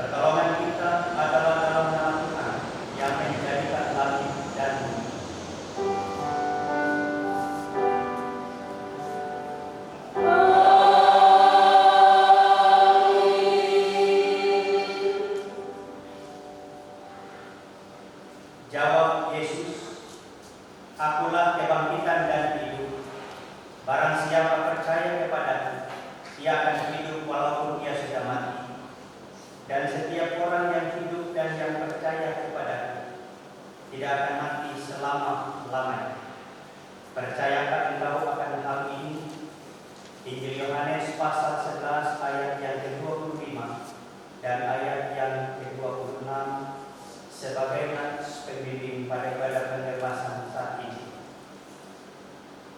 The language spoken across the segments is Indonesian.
Pertolongan kita adalah dalam nama Tuhan yang menjadikan langit dan bumi. Jawab Yesus, "Akulah kebangkitan dan hidup. Barang siapa percaya kepadaku, ia akan hidup walaupun ia sudah mati. Dan setiap orang yang hidup dan yang percaya kepadaku tidak akan mati selama-lamanya." Percayakah engkau akan hal ini? Injil Yohanes pasal 11 ayat yang ke-25 dan ayat yang ke-26 sebagai nats pembimbing pada ibadah pengebasan saat ini.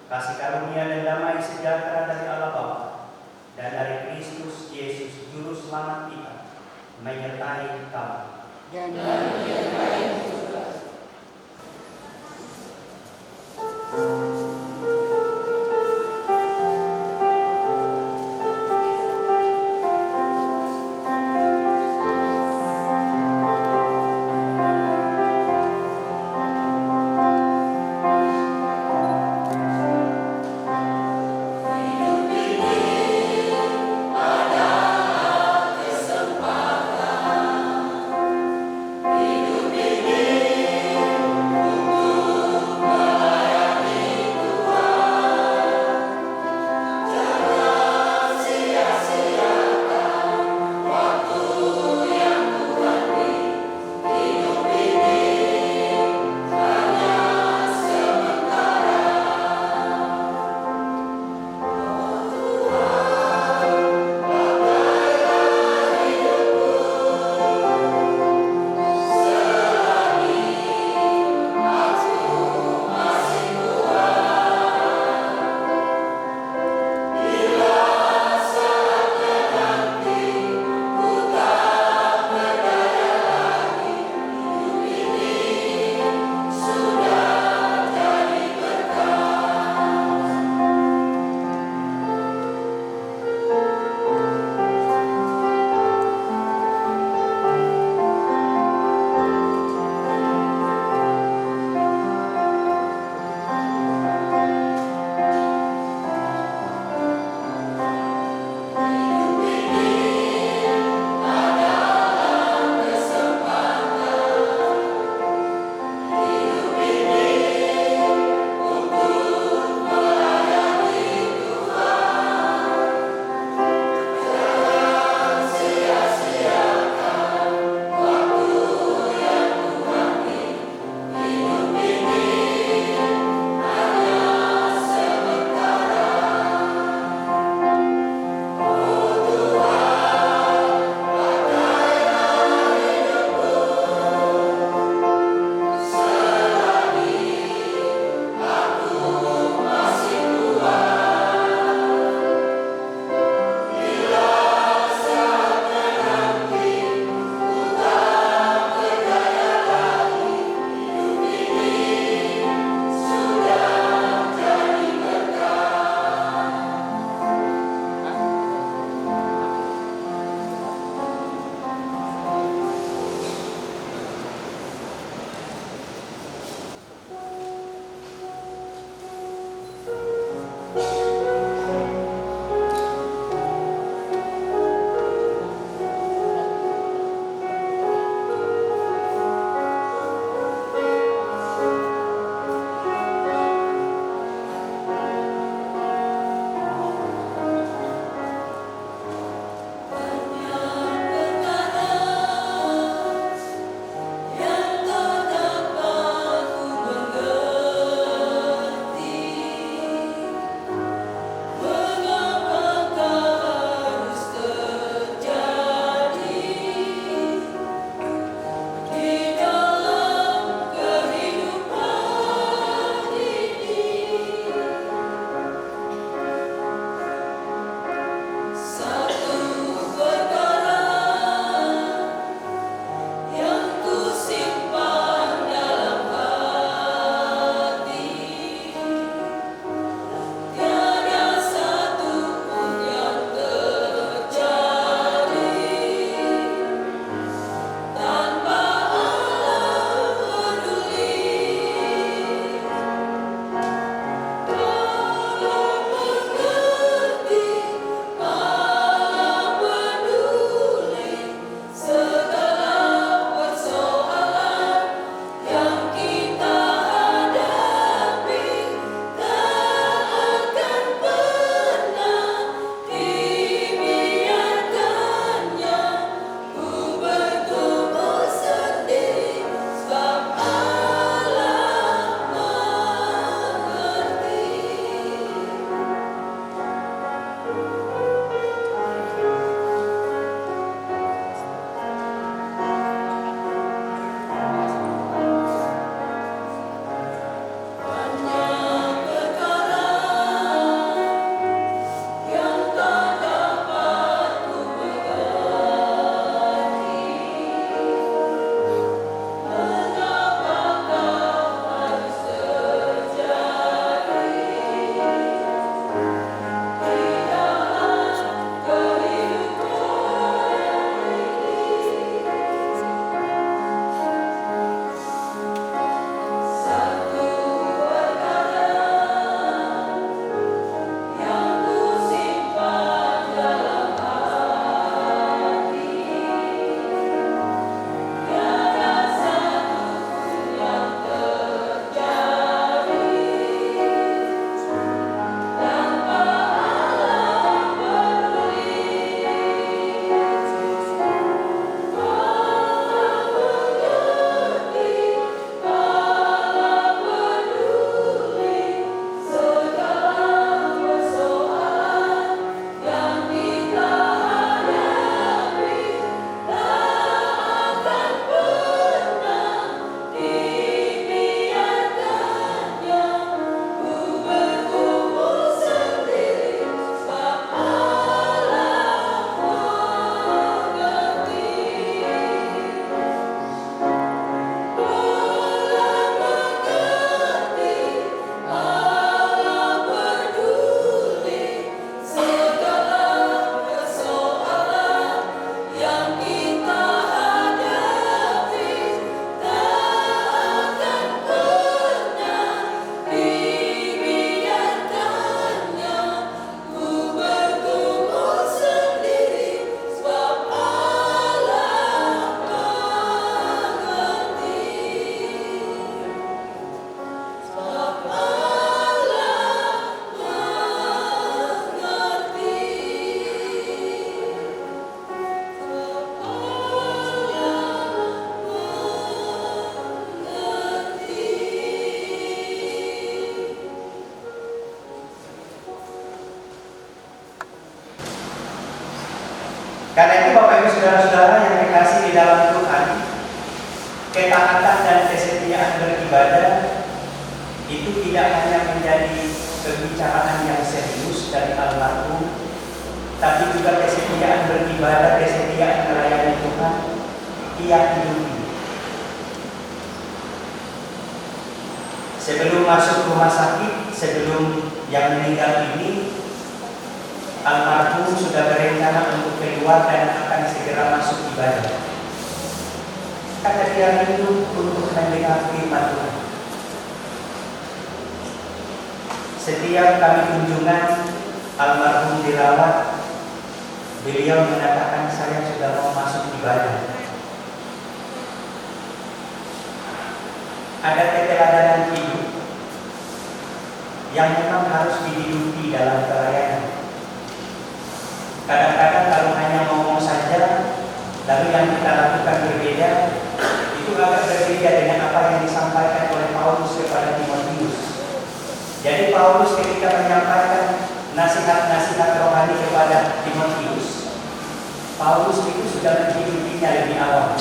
Kasih karunia dan damai sejahtera dari Allah Bapa dan dari Kristus Yesus Juru Selamat kita menyertai kamu. Dan menyertai juga. Hidup Bapak Ibu Saudara-saudara yang dikasih di dalam Tuhan, ketaatan dan kesetiaan beribadah itu tidak hanya menjadi pembicaraan yang serius dari almarhum, tapi juga kesetiaan beribadah, kesetiaan melayani Tuhan ia hidupi. Sebelum masuk rumah sakit, sebelum yang meninggal ini, almarhum sudah berencana untuk keluar dan akan segera masuk ibadah. Karena dia rindu untuk mendengar firman Tuhan. Setiap kali kunjungan almarhum dirawat, beliau mengatakan saya sudah mau masuk ibadah. Ada keteladanan hidup yang memang harus dihidupi dalam pelayanan. Kadang-kadang kalau hanya ngomong saja, lalu yang kita lakukan berbeda, itu agak berbeda dengan apa yang disampaikan oleh Paulus kepada Timotius. Jadi Paulus ketika menyampaikan nasihat-nasihat rohani kepada Timotius, Paulus itu sudah menghidupinya lebih awal,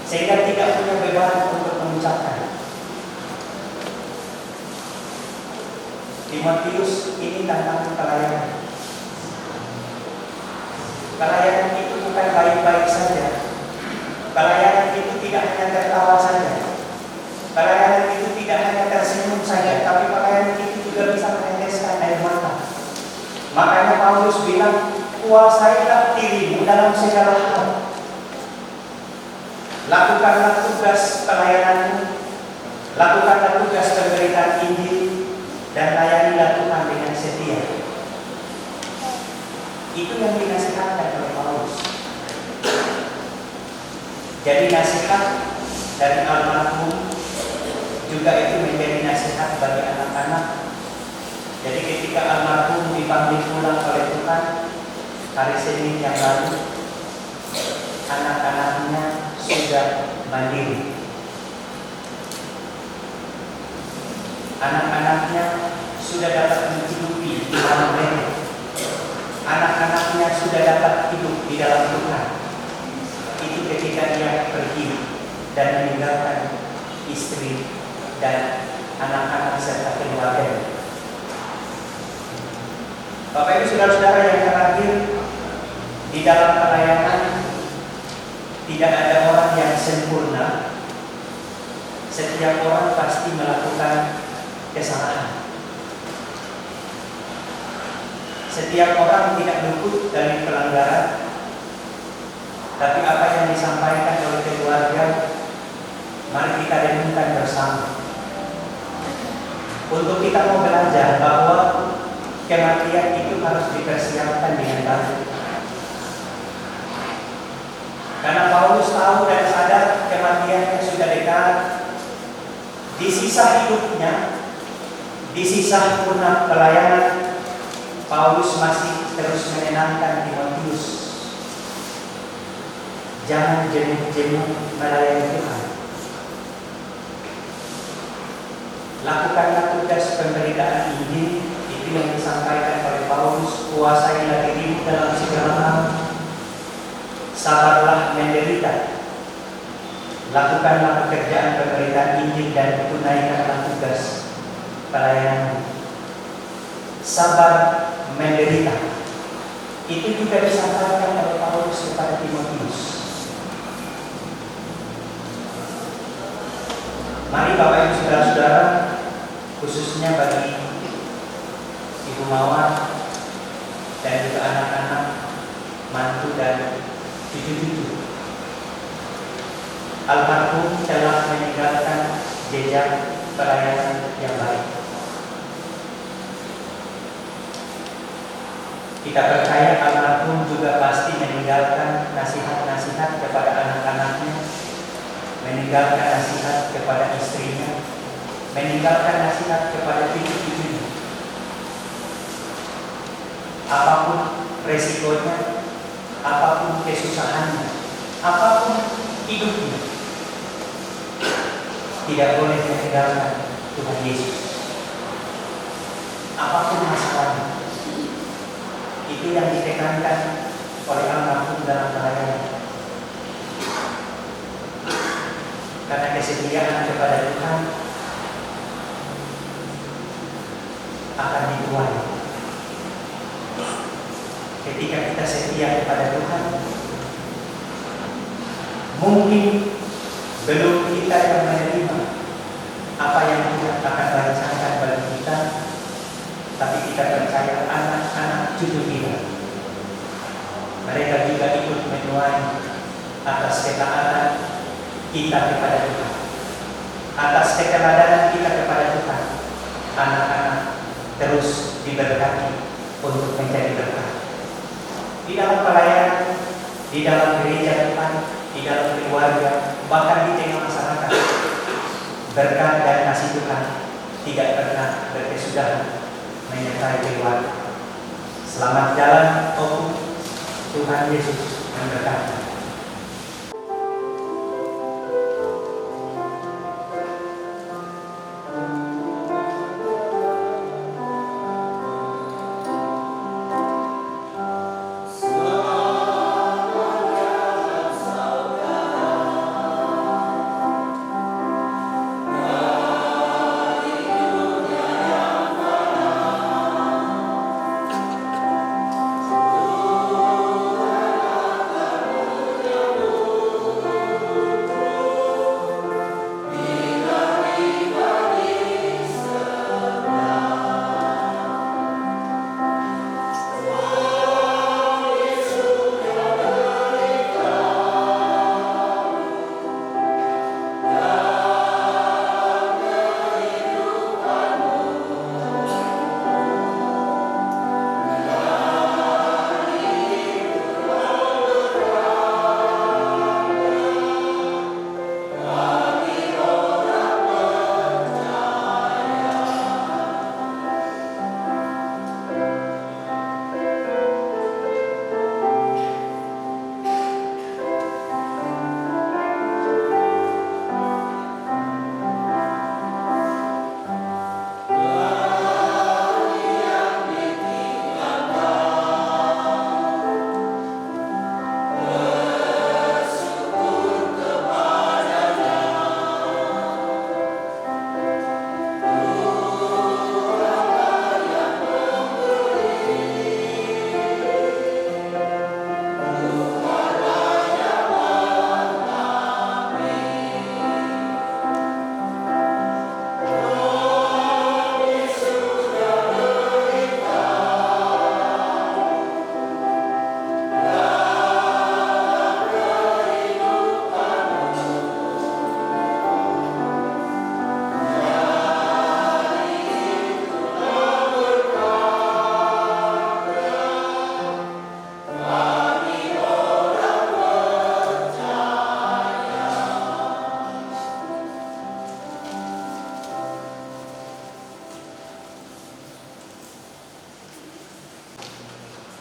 sehingga tidak punya beban untuk mengucapkan. Timotius ini tentang pelayanan. Pelayanan itu bukan baik-baik saja. Pelayanan itu tidak hanya tertawa saja. Pelayanan itu tidak hanya tersenyum saja, tapi pelayanan itu juga bisa meneteskan air mata. Makanya Paulus bilang, kuasailah dirimu dalam segala hal. Lakukanlah tugas pelayananmu, lakukanlah tugas pemberitaan Injil, dan layanilah Tuhan dengan setia. Itu yang dinasihatkan oleh Paulus. Jadi nasihat dari almarhum juga itu menjadi nasihat bagi anak-anak. Jadi ketika almarhum dipanggil pulang oleh Tuhan hari Senin yang lalu, anak-anaknya sudah mandiri. Anak-anaknya sudah dapat mencukupi Tuhan mereka. Anak-anaknya sudah dapat hidup di dalam Tuhan. Itu ketika dia pergi dan meninggalkan istri dan anak-anak serta keluarga. Bapak Ibu Saudara-saudara yang terakhir, di dalam pelayanan tidak ada orang yang sempurna. Setiap orang pasti melakukan kesalahan. Setiap orang tidak luput dari pelanggaran, tapi apa yang disampaikan oleh keluarga, mari kita renungkan bersama. Untuk kita mau belajar bahwa kematian itu harus dipersiapkan dengan baik. Karena Paulus tahu dan sadar kematiannya sudah dekat. Di sisa hidupnya, di sisa purna pelayanan, Paulus masih terus menenangkan Timotius. Jangan jenuh-jenuh melayani Tuhan. Lakukanlah tugas pemberitaan Injil, itu yang disampaikan oleh Paulus. Kuasailah dirimu dalam segala hal, sabarlah menderita. Lakukanlah pekerjaan pemberitaan Injil dan tunaikanlah tugas pelayanan. Sabar menderita. Itu juga disampaikan oleh Paulus kepada Timotius. Mari Bapak Ibu Saudara-saudara, khususnya bagi Ibu Mawar dan juga anak-anak, mantu dan cucu-cucu, almarhum telah meninggalkan jejak pelayanan yang baik. Kita percaya almarhum juga pasti meninggalkan nasihat-nasihat kepada anak-anaknya, meninggalkan nasihat kepada istrinya, meninggalkan nasihat kepada cucu-cucunya. Apapun resikonya, apapun kesusahannya, apapun hidupnya, tidak boleh meninggalkan Tuhan Yesus. Apapun masalahnya, itu yang ditekankan oleh almarhum dalam pelayanan. karena kesetiaan kepada Tuhan akan dituai. Ketika kita setia kepada Tuhan, mungkin belum kita yang menerima apa yang Tuhan akan lancarkan bagi kita, tapi kita percaya anak-anak cucu kita, mereka juga ikut menuai atas ketaatan kita kepada Tuhan, atas keteladanan kita kepada Tuhan. Anak-anak terus diberkati untuk menjadi berkat di dalam pelayanan, di dalam gereja Tuhan, di dalam keluarga, bahkan di tengah masyarakat. Berkat dan kasih Tuhan tidak pernah berkesudahan menyertai keluarga. Selamat jalan, Tuhan Yesus memberkati.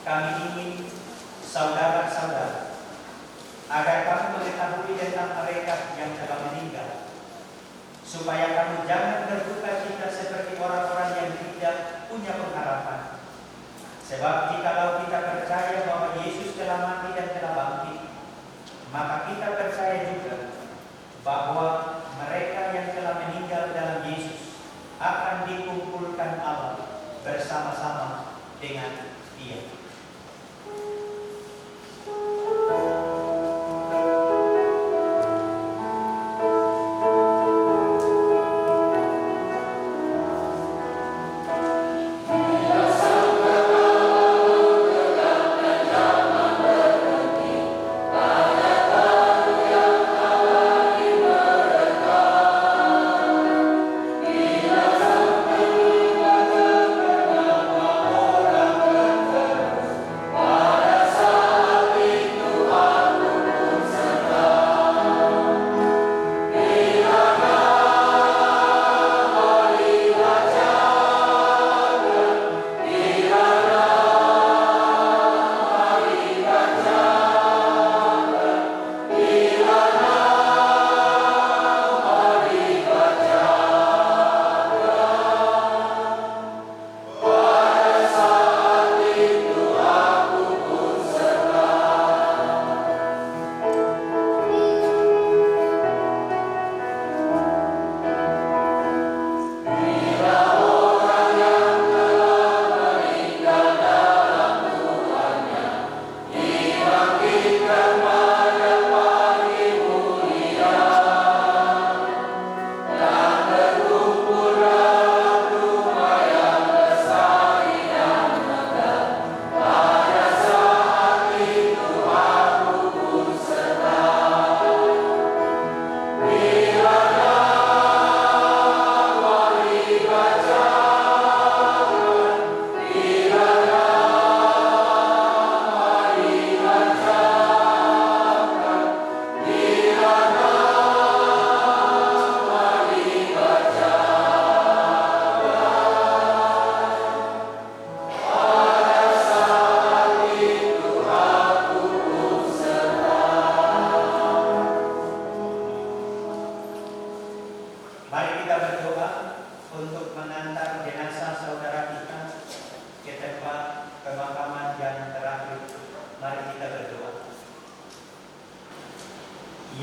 Kami ingin saudara-saudara agar kamu mengetahui tentang mereka yang telah meninggal, supaya kamu jangan berduka cita seperti orang-orang yang tidak punya pengharapan. Sebab jikalau kita percaya bahwa Yesus telah mati dan telah bangkit, maka kita percaya juga bahwa mereka yang telah meninggal dalam Yesus akan dikumpulkan Allah bersama-sama dengan Dia. Pada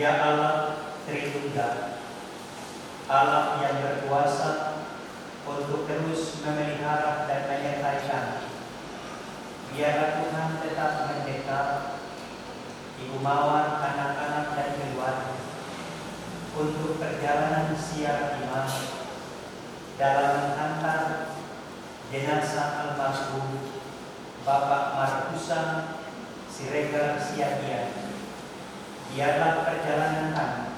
Ya Allah Tritunggal, Allah yang berkuasa untuk terus memelihara dan menyertai kami. Biarlah Tuhan tetap mendekat Ibu Mawar, anak-anak dan keluarga untuk perjalanan siar iman dalam menghantar jenazah almarhum Bapak Markusa Siregar Siagian. Biarlah perjalanan kami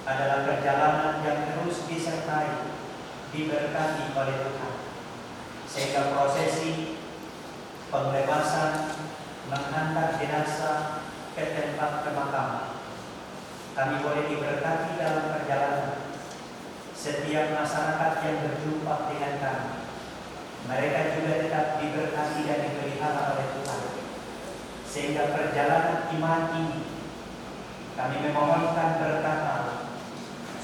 adalah perjalanan yang terus disertai, diberkati oleh Tuhan, sehingga prosesi pembebasan menghantar jenazah ke tempat pemakaman kami boleh diberkati dalam perjalanan. Setiap masyarakat yang berjumpa dengan kami, mereka juga tetap diberkati dan dipelihara oleh Tuhan, sehingga perjalanan iman ini kami memohonkan berkat Allah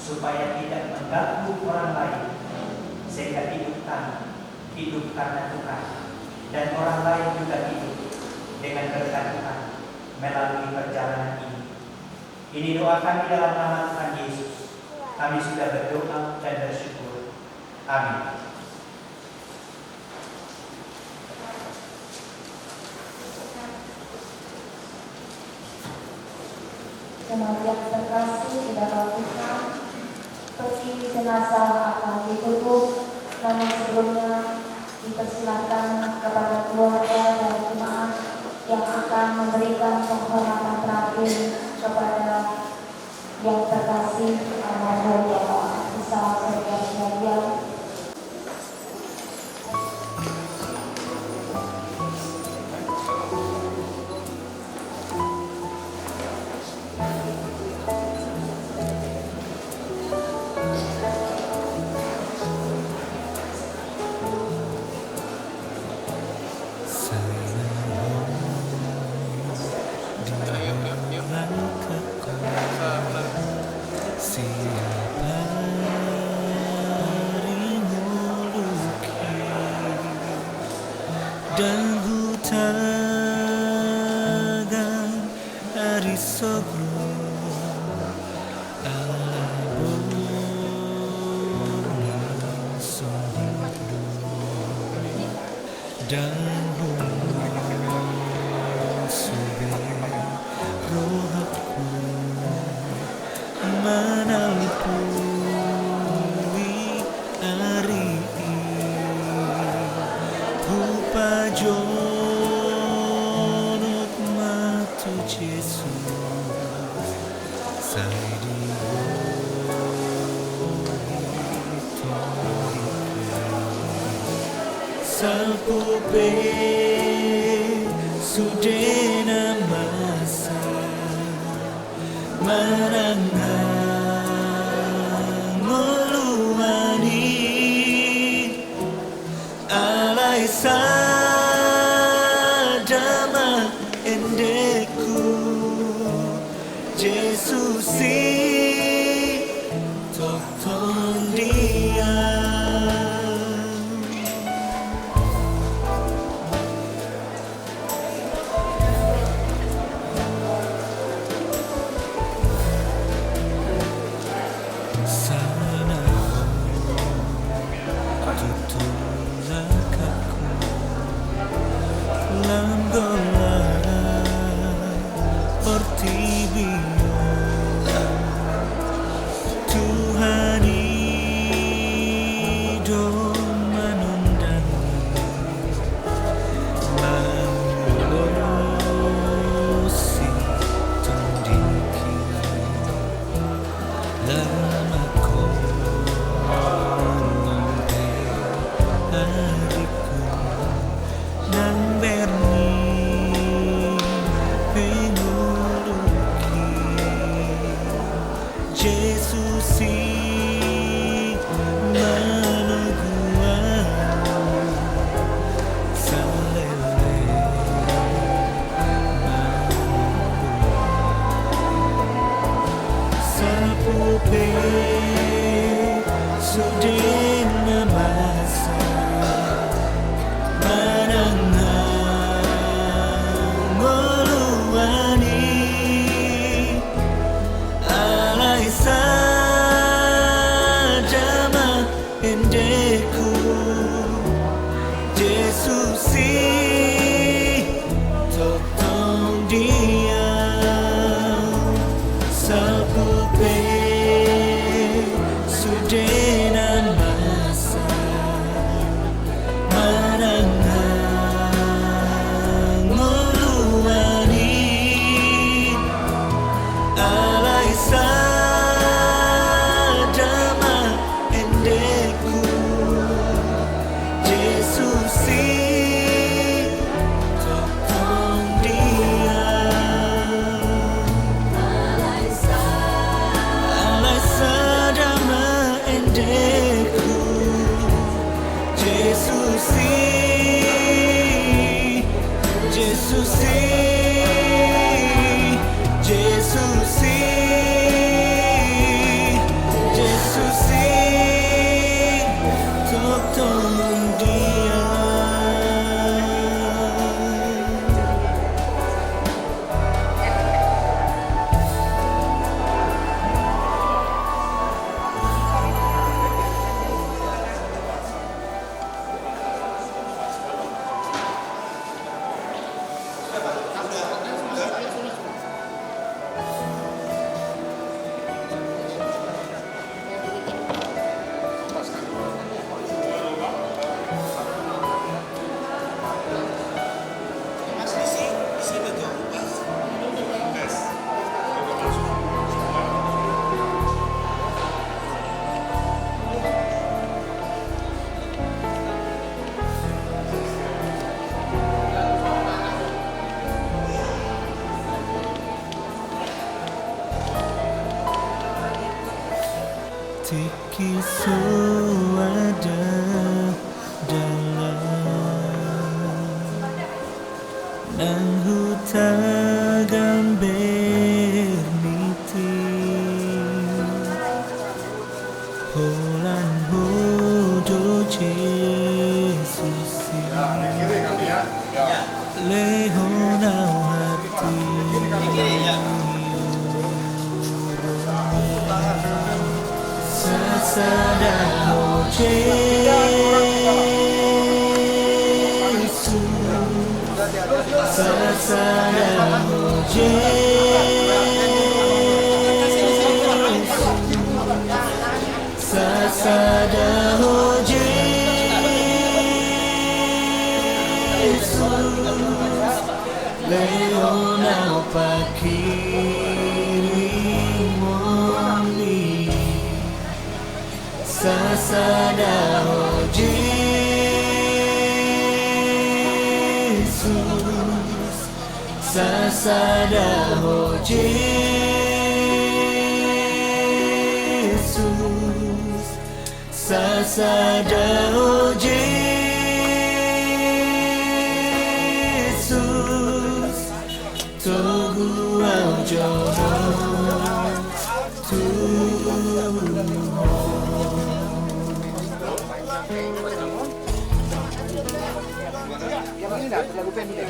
supaya tidak mengganggu orang lain, sehingga hidup karena Tuhan, dan orang lain juga hidup dengan berkat Tuhan melalui perjalanan ini. Ini doa kami dalam nama Tuhan Yesus. Kami sudah berdoa dan bersyukur. Amin. Jemaat yang terkasih di dalam Tuhan, peti jenazah akan ditutup, namun sebelumnya dipersilakan kepada keluarga dan jemaat yang akan memberikan penghormatan terakhir kepada yang terkasih almarhum Bapak Markusa Siregar Siagian. Dan hutagan hari sogro ala borna sondido dan sobe rohaku menalpui hari Jonot matu Jesus sai di Salpope sudena masa Manangang ngoluani alay sadama endeku Jesusi tokton dia sana tutulakaku langgola ortibio Tuhan hidup menundani mengurusi tundiki lama kolombe hariku nang berni penguruki Jesusi managuan salele sapupe sudena masa manangang ngoluani Tiki suada dalam nang hutagan berniti Holan hodo Jesus Lehonau hati Sasadaho Jesu Sasadaho Jesu Sasadaho Jesu Leonau pakirimoni Sasadaho Jesus Sasadaho Jesus Sasadaho Jesus Togu aujono Yang ini enggak terlalu pendek.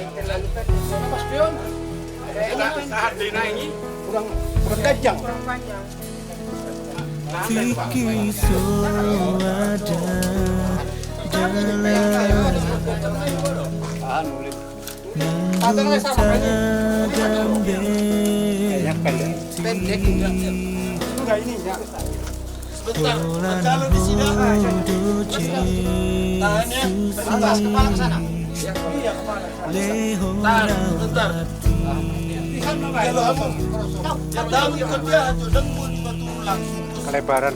Mas Pion. Tahan dina ini. Kurang tajam. Tiki suada dalam nangutagan Pendek enggak ini ya. Holan hodo Jesus Lehonau hati Kelebaran.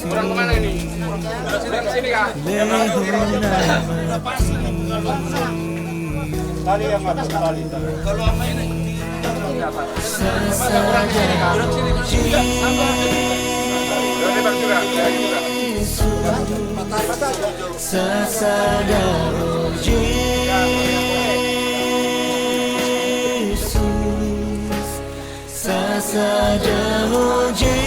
Kurang kemana ini? Sini kah? Tali yang ada tali. Kalau sama ini Sasadaho Jesus Sasadaho Jesus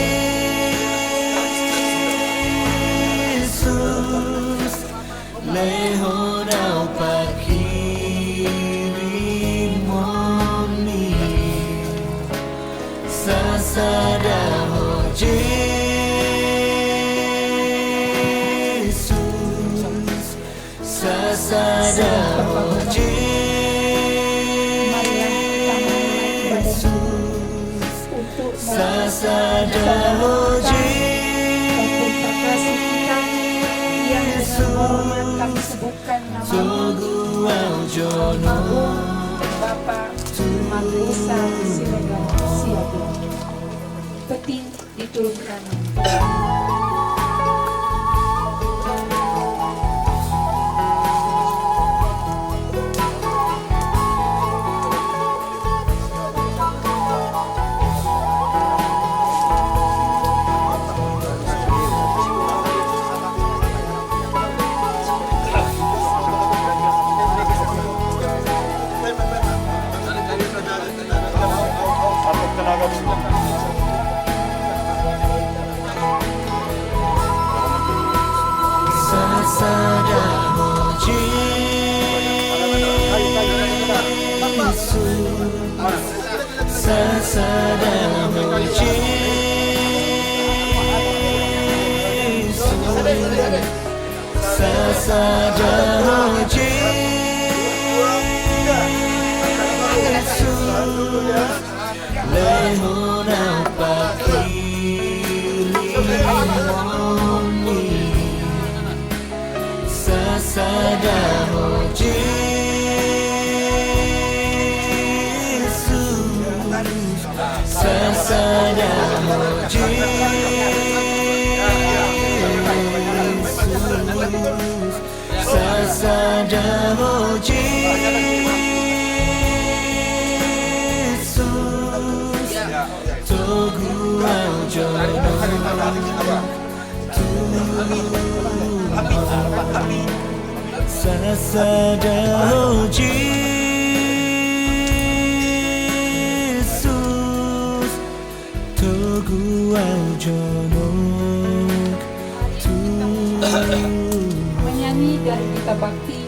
Lehonau pakirimoni Sasadaho Jesus Sasadaho Jesus Sasadaho Kami sebutkan nama Togu aujono Bapak Magrisa Siregar Siaga. Peti diturunkan. Sasadaho Jesus Sasadaho Jesus Sasadaho Jesus Lehonau pakirimoni Sasadaho Jesus Sasadamu Jesus, Togu Sasadamu Jesus, Togu Menyanyi dari kita bakti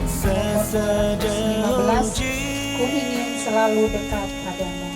nomor 15, ku ingin selalu dekat padamu.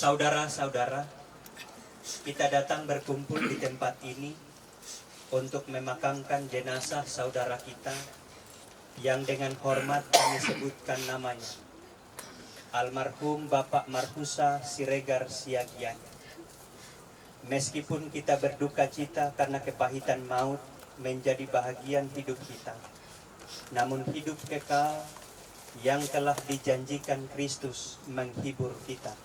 Saudara-saudara, kita datang berkumpul di tempat ini untuk memakamkan jenazah saudara kita yang dengan hormat kami sebutkan namanya, almarhum Bapak Marhusa Siregar Siagian. Meskipun kita berduka cita karena kepahitan maut menjadi bahagian hidup kita, namun hidup kekal yang telah dijanjikan Kristus menghibur kita.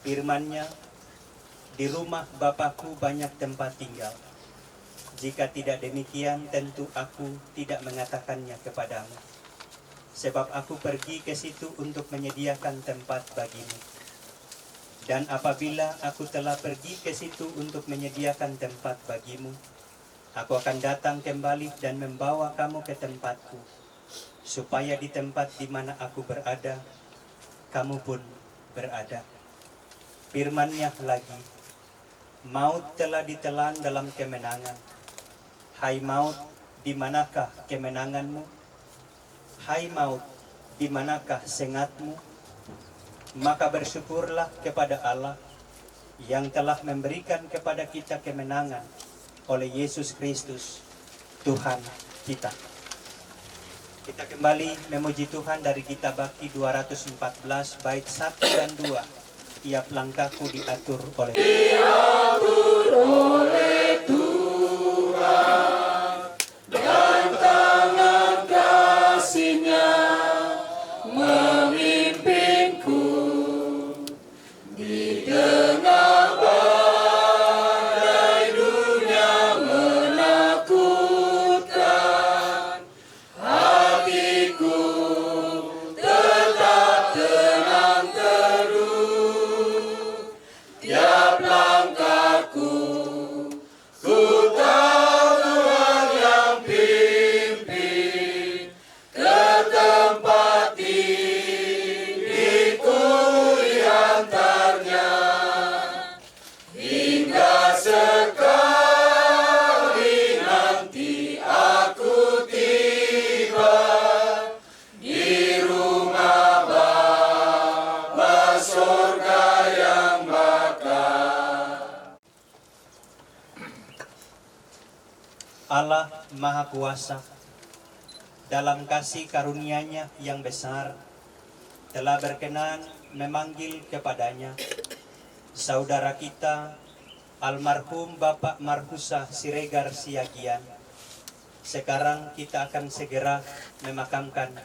Firman-Nya, di rumah Bapakku banyak tempat tinggal. Jika tidak demikian, tentu aku tidak mengatakannya kepadamu. Sebab aku pergi ke situ untuk menyediakan tempat bagimu. Dan apabila aku telah pergi ke situ untuk menyediakan tempat bagimu, aku akan datang kembali dan membawa kamu ke tempatku, supaya di tempat di mana aku berada, kamu pun berada. Firman-Nya lagi, maut telah ditelan dalam kemenangan. Hai maut, di manakah kemenanganmu? Hai maut, di manakah sengatmu? Maka bersyukurlah kepada Allah yang telah memberikan kepada kita kemenangan oleh Yesus Kristus, Tuhan kita. Kita kembali memuji Tuhan dari kitab Bakti 214 bait 1 dan 2. Tiap langkahku diatur oleh Tuhan dan tangan kasih-Nya memimpinku di tengah Allah Maha Kuasa dalam kasih karunia-Nya yang besar telah berkenan memanggil kepadanya saudara kita almarhum Bapak Marhusa Siregar Siagian. Sekarang kita akan segera memakamkan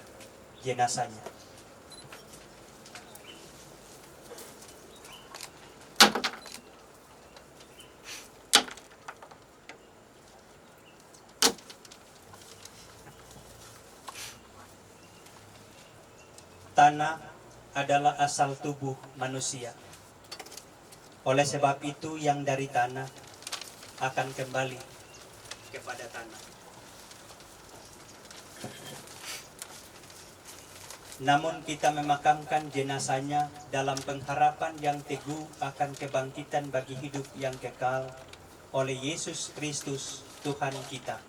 jenazahnya. Tanah adalah asal tubuh manusia. Oleh sebab itu yang dari tanah akan kembali kepada tanah. Namun kita memakamkan jenazahnya dalam pengharapan yang teguh akan kebangkitan bagi hidup yang kekal oleh Yesus Kristus Tuhan kita.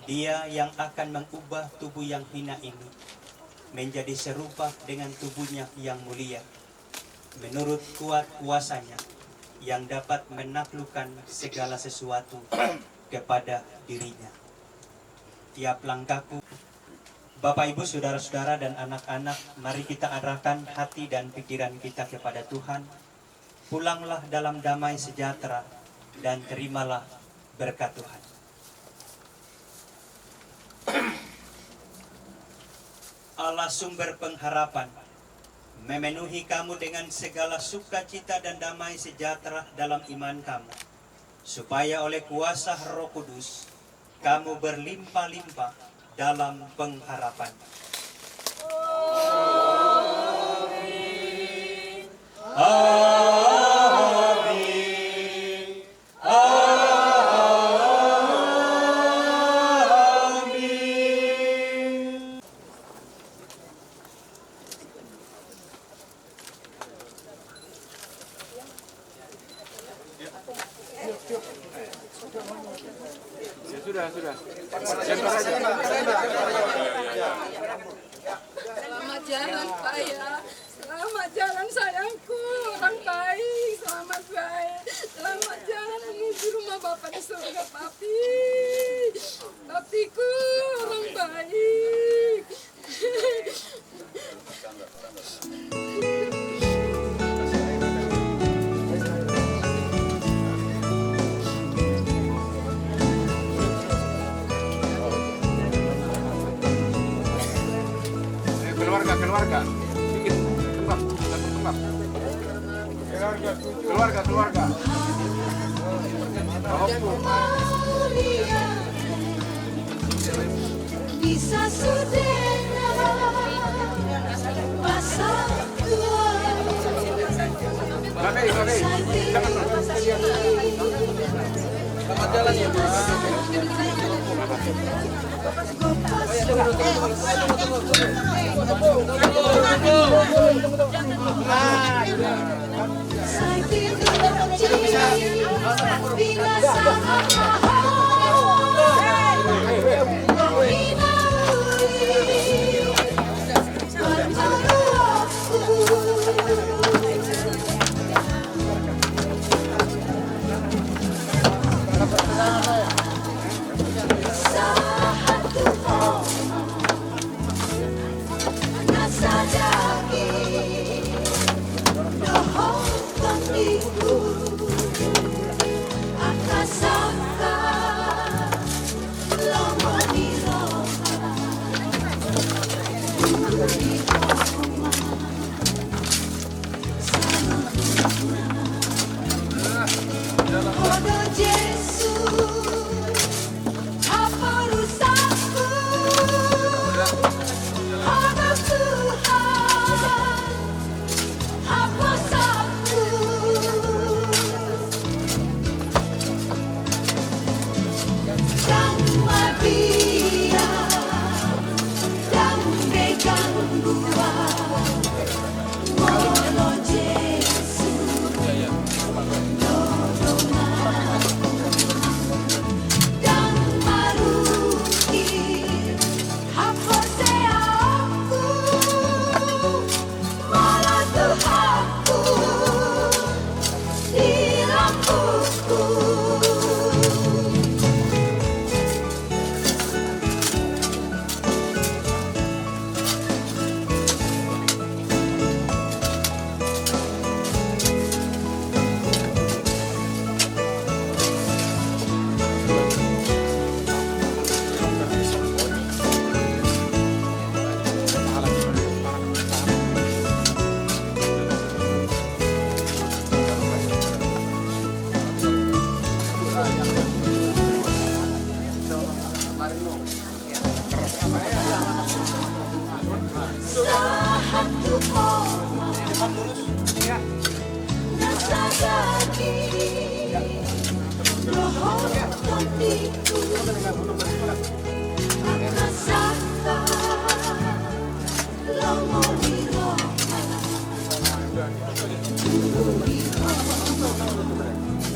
Dia yang akan mengubah tubuh yang hina ini menjadi serupa dengan tubuhnya yang mulia, menurut kuat kuasanya yang dapat menaklukkan segala sesuatu kepada dirinya. Tiap langkahku, Bapak Ibu, Saudara-saudara dan anak-anak, mari kita arahkan hati dan pikiran kita kepada Tuhan. Pulanglah dalam damai sejahtera dan terimalah berkat Tuhan. Allah sumber pengharapan, memenuhi kamu dengan segala sukacita dan damai sejahtera dalam iman kamu, supaya oleh kuasa Roh Kudus kamu berlimpah-limpah dalam pengharapan. Amin. Amin. Amin. Sudah. Selamat jalan Pak ya. Selamat jalan sayangku, orang baik. Selamat baik. Selamat jalan menuju rumah Bapak di surga, Papi. Papiku, orang baik. Keluarga. Sedikit. Kembang. Keluarga. Bisa saudara pasang tua. Babe. Selamat jalan ya, Bu. Akasa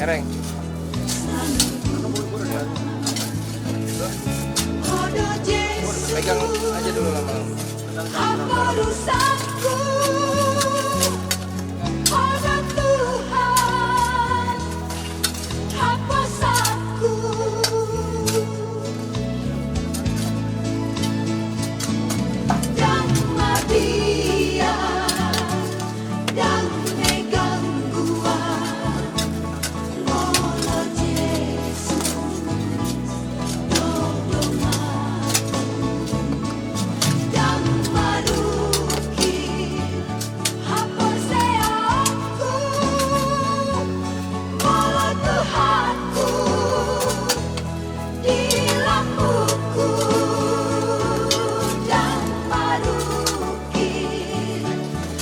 Ereng. Pegang aja dulu lama-lama. Apa urusanku pada Tuhan, apa salahku? Janganlah dia dan megang gua, Molo Yesus, tolong dan maruki hapus aku, Molo Tuhanku di lampuku dan maruki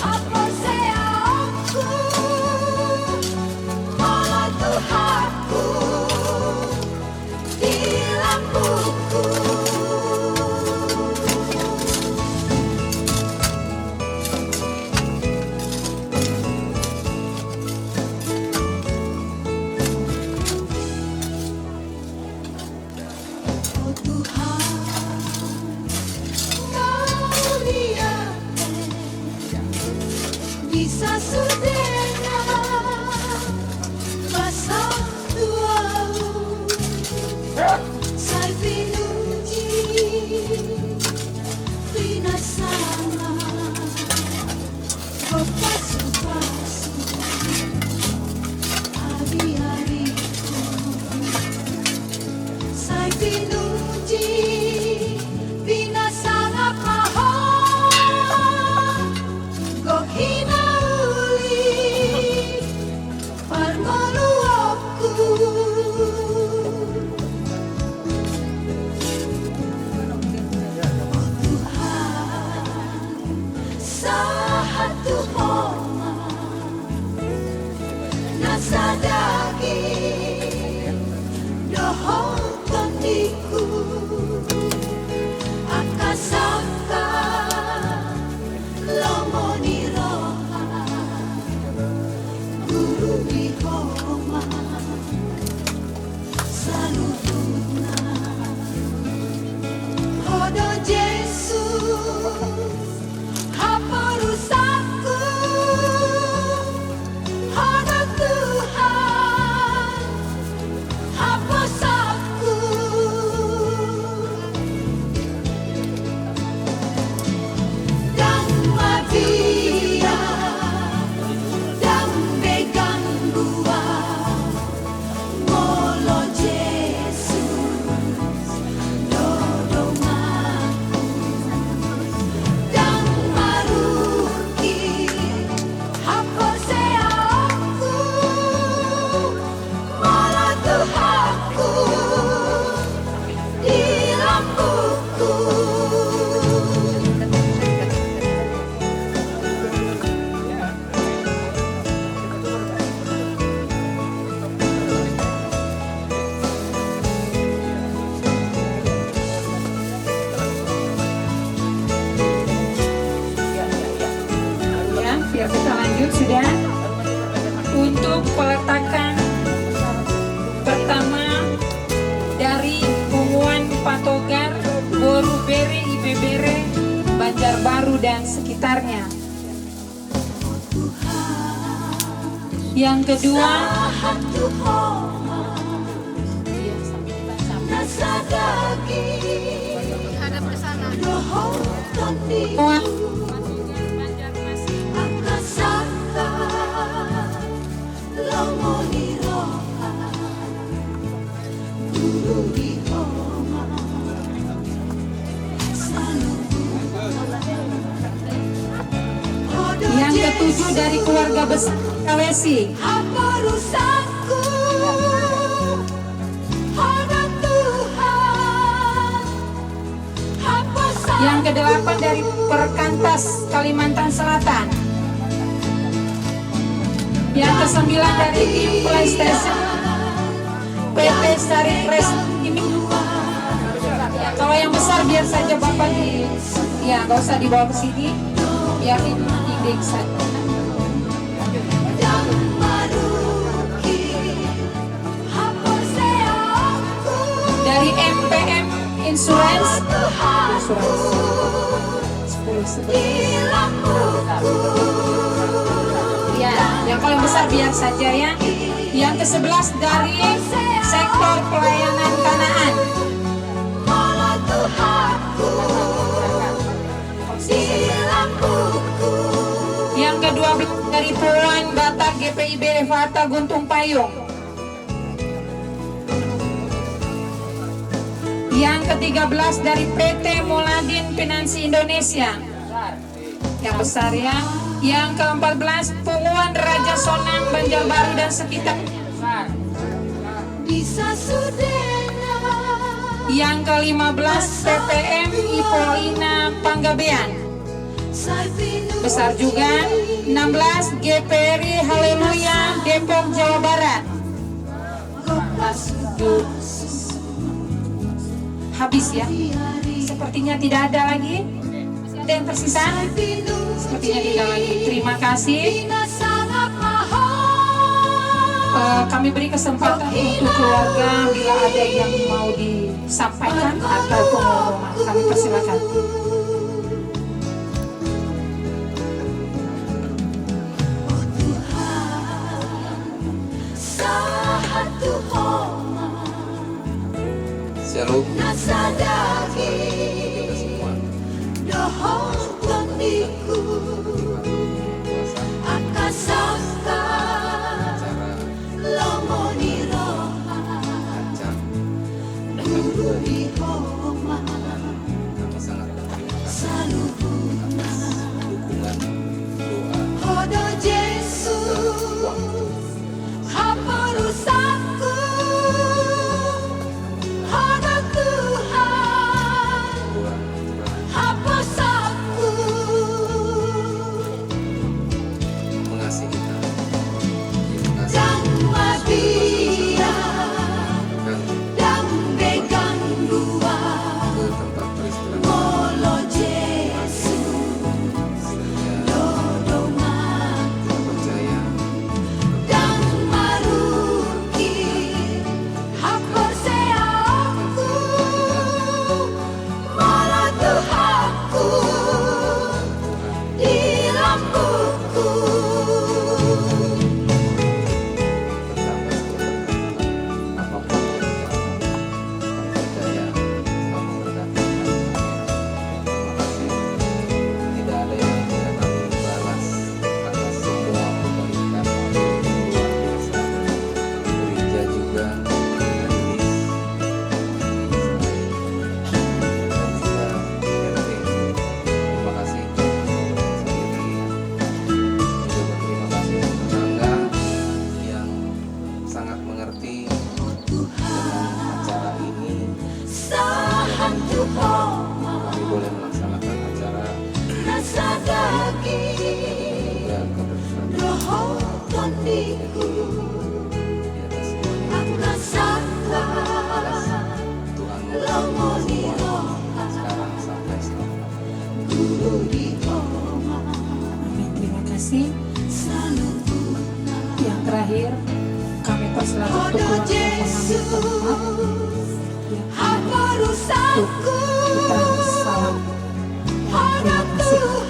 hapus aku, Molo Tuhanku di lampuku. Oh Tuhan, Kau lihat bisa sudena masa tuamu sai pinuji pinasana pasu-pasu hari-hariku sai pinuji pinasana paho kok hinauli parmoluoku satu homa nasa daging dohong kondiku akasaka lomoni roha guru di homa salutuna hodo Yesus apa urusanku hodo Tuhan apa salahku dan mabia dan megang gua Molo Yesus dodong aku dan maruki hapus aku Molo Tuhanku di lampuku. Ya, biar kita lanjut sudah. Untuk peletakan pertama dari Bunguan Patogar, Borubere, Ibebere, Banjarbaru dan sekitarnya. Yang kedua, Satu homa nasa daging dohong kondiku akasaka lomoni roha guru di homa salutuna. yang ketujuh dari keluarga besar Kalesi. Apa urusanku pada Tuhan, apa Yang kedelapan dari Perkantas Kalimantan Selatan. Yang kesembilan dari tim PlayStation PT Sari Press ini. Kalau yang besar biar saja Bapak ya nggak usah dibawa ke sini, biar indeks saja. dan maruki surat 10 ya, yang paling besar biar saja ya. Yang ke-11 dari sektor pelayanan Kanaan. Yang ke-12 dari Puan Batak GPIB Levata Guntung Payung. Yang ke-13 dari PT Muladin Finansi Indonesia. Yang besar ya. Yang ke-14 Punguan Raja Sonang Banjarbaru dan sekitar. Yang ke-15 PPM Ipolina Panggabean. Besar juga. 16 GPRI Haleluya Depok Jawa Barat. Habis ya. Sepertinya tidak ada lagi. Masih ada yang tersisa? Sepertinya tidak lagi. Terima kasih. Kami beri kesempatan untuk keluarga bila ada yang mau disampaikan atau pengumuman. Kami persilakan. Shalom. Terima kasih. Yang terakhir kami persilakan untuk keluarga mengambil tempat. Kita salam. Terima kasih.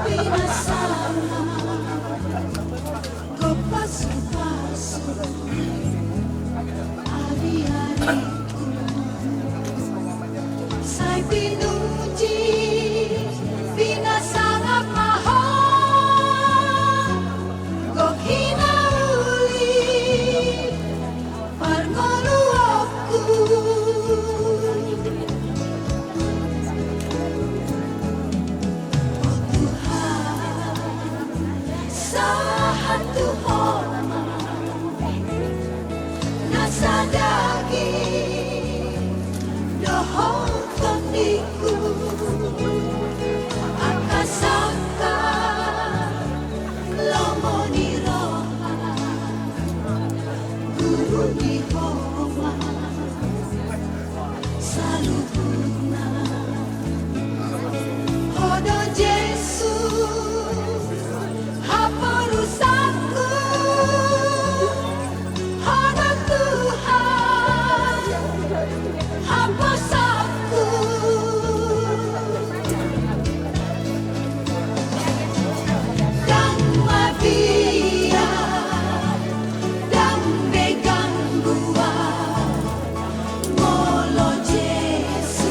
Pinasama ko paso-paso hari-hariku sa'y pinuji pinasangat mahal ko kinauli parngoluokku sa Tuhan nasa daging dohong kondiku akasaka lomoni roha guru di homa salubuna hodo Jesus apa urusanku hamba Tuhan apa saku dan mafia dan megang buah molo Jesus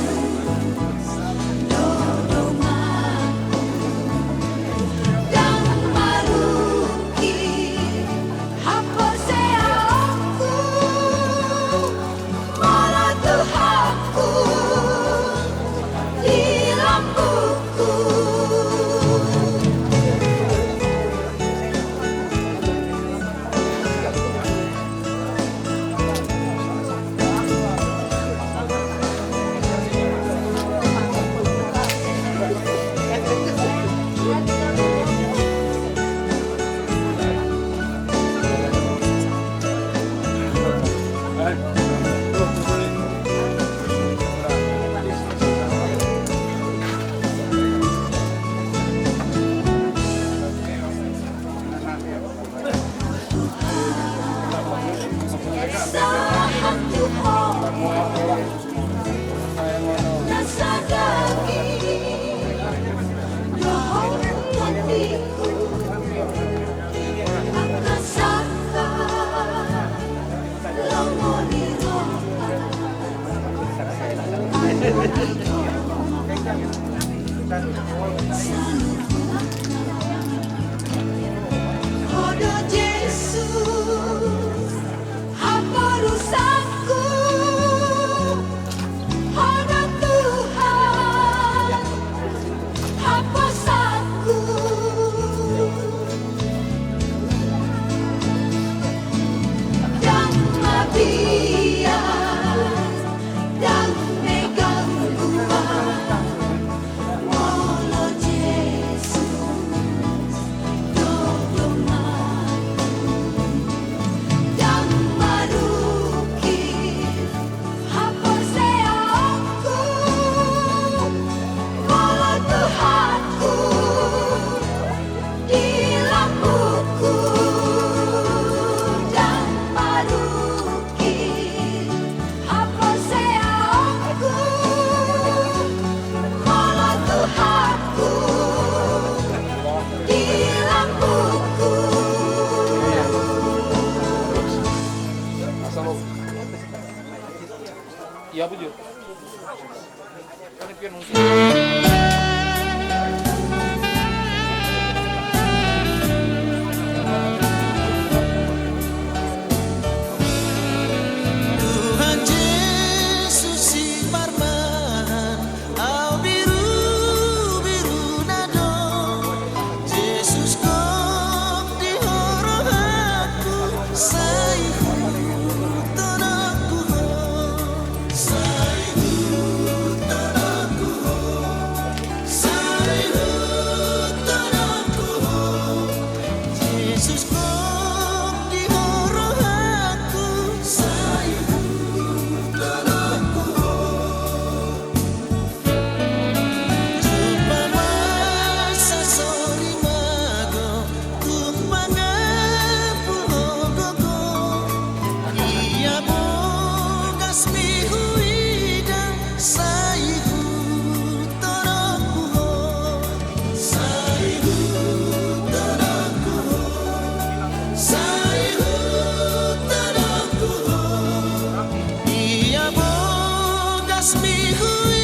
dodomaku dan maruki hapose aku malah Tuhanku di lampuku sahat Tuhan nasa daging dohong kondiku akasaka lomoni roha hodo Jesus apa urusanku hodo Tuhan apa saku dan mafia dan megang buah molo Jesus dodomaku dan maruki hapose aku malah Tuhanku di lampuku dan maruki hapose aku malah Tuhanku di lampuku. Iya bujur. Kan pian musik. Tuhan Yesus si Parman, au biru biru nado. Yesus kok di horohaku, saihu tonaku, saihu tonaku. me who